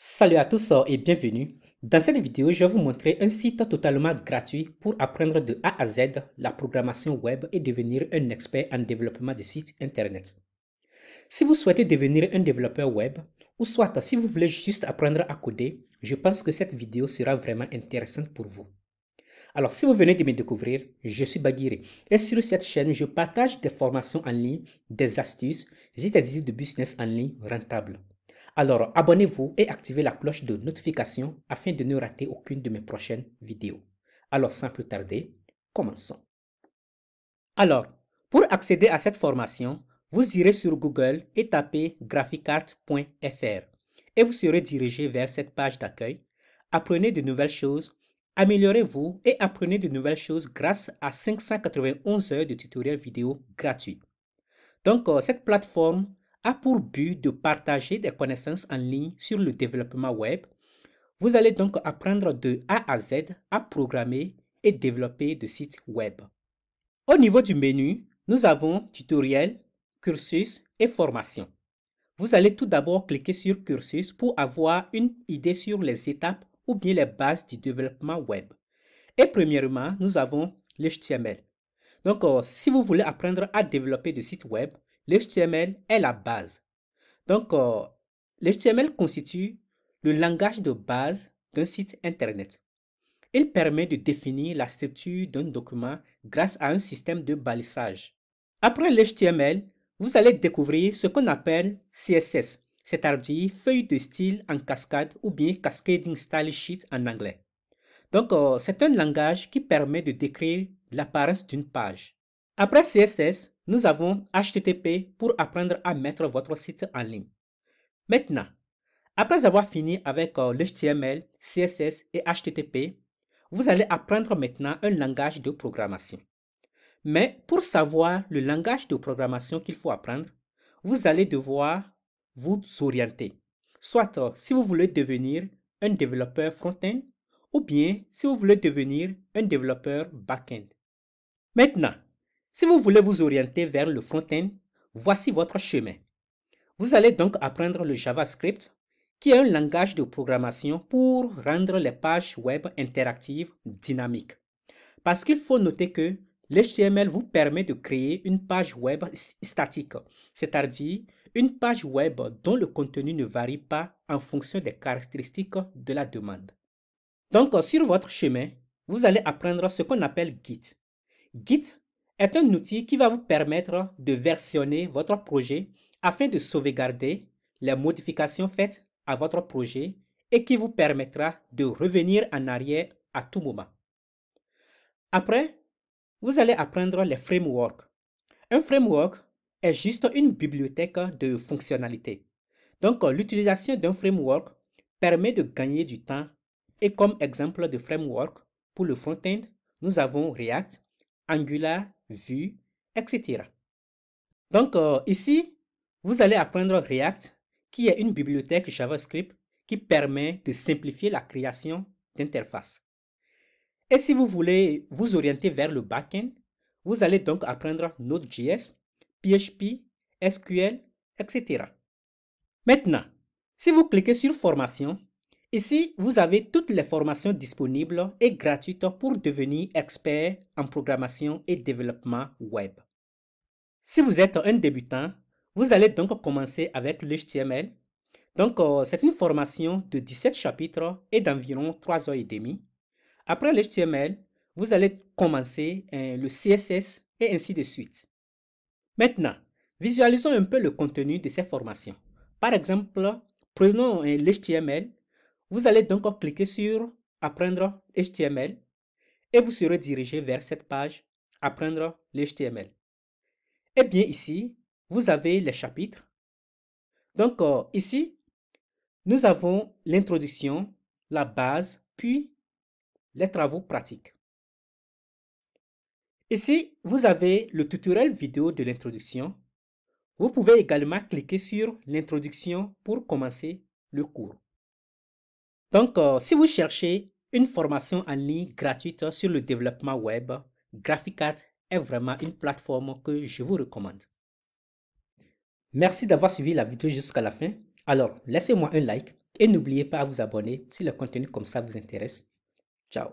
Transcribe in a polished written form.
Salut à tous et bienvenue. Dans cette vidéo, je vais vous montrer un site totalement gratuit pour apprendre de A à Z la programmation web et devenir un expert en développement de sites internet. Si vous souhaitez devenir un développeur web, ou soit si vous voulez juste apprendre à coder, je pense que cette vidéo sera vraiment intéressante pour vous. Alors, si vous venez de me découvrir, je suis Baguiré et sur cette chaîne, je partage des formations en ligne, des astuces et des idées de business en ligne rentables. Alors, abonnez-vous et activez la cloche de notification afin de ne rater aucune de mes prochaines vidéos. Alors, sans plus tarder, commençons. Alors, pour accéder à cette formation, vous irez sur Google et tapez graphicart.fr et vous serez dirigé vers cette page d'accueil. Apprenez de nouvelles choses, améliorez-vous et apprenez de nouvelles choses grâce à 591 heures de tutoriels vidéo gratuits. Donc, cette plateforme a pour but de partager des connaissances en ligne sur le développement web. Vous allez donc apprendre de A à Z à programmer et développer des sites web. Au niveau du menu, nous avons tutoriel, cursus et formation. Vous allez tout d'abord cliquer sur cursus pour avoir une idée sur les étapes ou bien les bases du développement web. Et premièrement, nous avons l'HTML. Donc, si vous voulez apprendre à développer des sites web, l'HTML est la base. Donc, l'HTML constitue le langage de base d'un site Internet. Il permet de définir la structure d'un document grâce à un système de balisage. Après l'HTML, vous allez découvrir ce qu'on appelle CSS, c'est-à-dire feuille de style en cascade ou bien cascading style sheet en anglais. Donc, c'est un langage qui permet de décrire l'apparence d'une page. Après CSS, nous avons HTTP pour apprendre à mettre votre site en ligne. Maintenant, après avoir fini avec l'HTML, CSS et HTTP, vous allez apprendre maintenant un langage de programmation. Mais pour savoir le langage de programmation qu'il faut apprendre, vous allez devoir vous orienter. Soit si vous voulez devenir un développeur front-end ou bien si vous voulez devenir un développeur back-end. Maintenant, si vous voulez vous orienter vers le front-end, voici votre chemin. Vous allez donc apprendre le JavaScript, qui est un langage de programmation pour rendre les pages web interactives dynamiques. Parce qu'il faut noter que l'HTML vous permet de créer une page web statique, c'est-à-dire une page web dont le contenu ne varie pas en fonction des caractéristiques de la demande. Donc, sur votre chemin, vous allez apprendre ce qu'on appelle Git. Git est un outil qui va vous permettre de versionner votre projet afin de sauvegarder les modifications faites à votre projet et qui vous permettra de revenir en arrière à tout moment. Après, vous allez apprendre les frameworks. Un framework est juste une bibliothèque de fonctionnalités. Donc, l'utilisation d'un framework permet de gagner du temps. Et comme exemple de framework, pour le front-end, nous avons React, Angular, Vue, etc. Donc, ici, vous allez apprendre React, qui est une bibliothèque JavaScript qui permet de simplifier la création d'interfaces. Et si vous voulez vous orienter vers le back-end, vous allez donc apprendre Node.js, PHP, SQL, etc. Maintenant, si vous cliquez sur Formation, ici, vous avez toutes les formations disponibles et gratuites pour devenir expert en programmation et développement web. Si vous êtes un débutant, vous allez donc commencer avec l'HTML. Donc, c'est une formation de 17 chapitres et d'environ 3 heures et demie. Après l'HTML, vous allez commencer le CSS et ainsi de suite. Maintenant, visualisons un peu le contenu de ces formations. Par exemple, prenons l'HTML. Vous allez donc cliquer sur Apprendre HTML et vous serez dirigé vers cette page Apprendre l'HTML. Et bien ici, vous avez les chapitres. Donc ici, nous avons l'introduction, la base, puis les travaux pratiques. Ici, vous avez le tutoriel vidéo de l'introduction. Vous pouvez également cliquer sur l'introduction pour commencer le cours. Donc, si vous cherchez une formation en ligne gratuite sur le développement web, Graphicart est vraiment une plateforme que je vous recommande. Merci d'avoir suivi la vidéo jusqu'à la fin. Alors, laissez-moi un like, Et n'oubliez pas à vous abonner si le contenu comme ça vous intéresse. Ciao.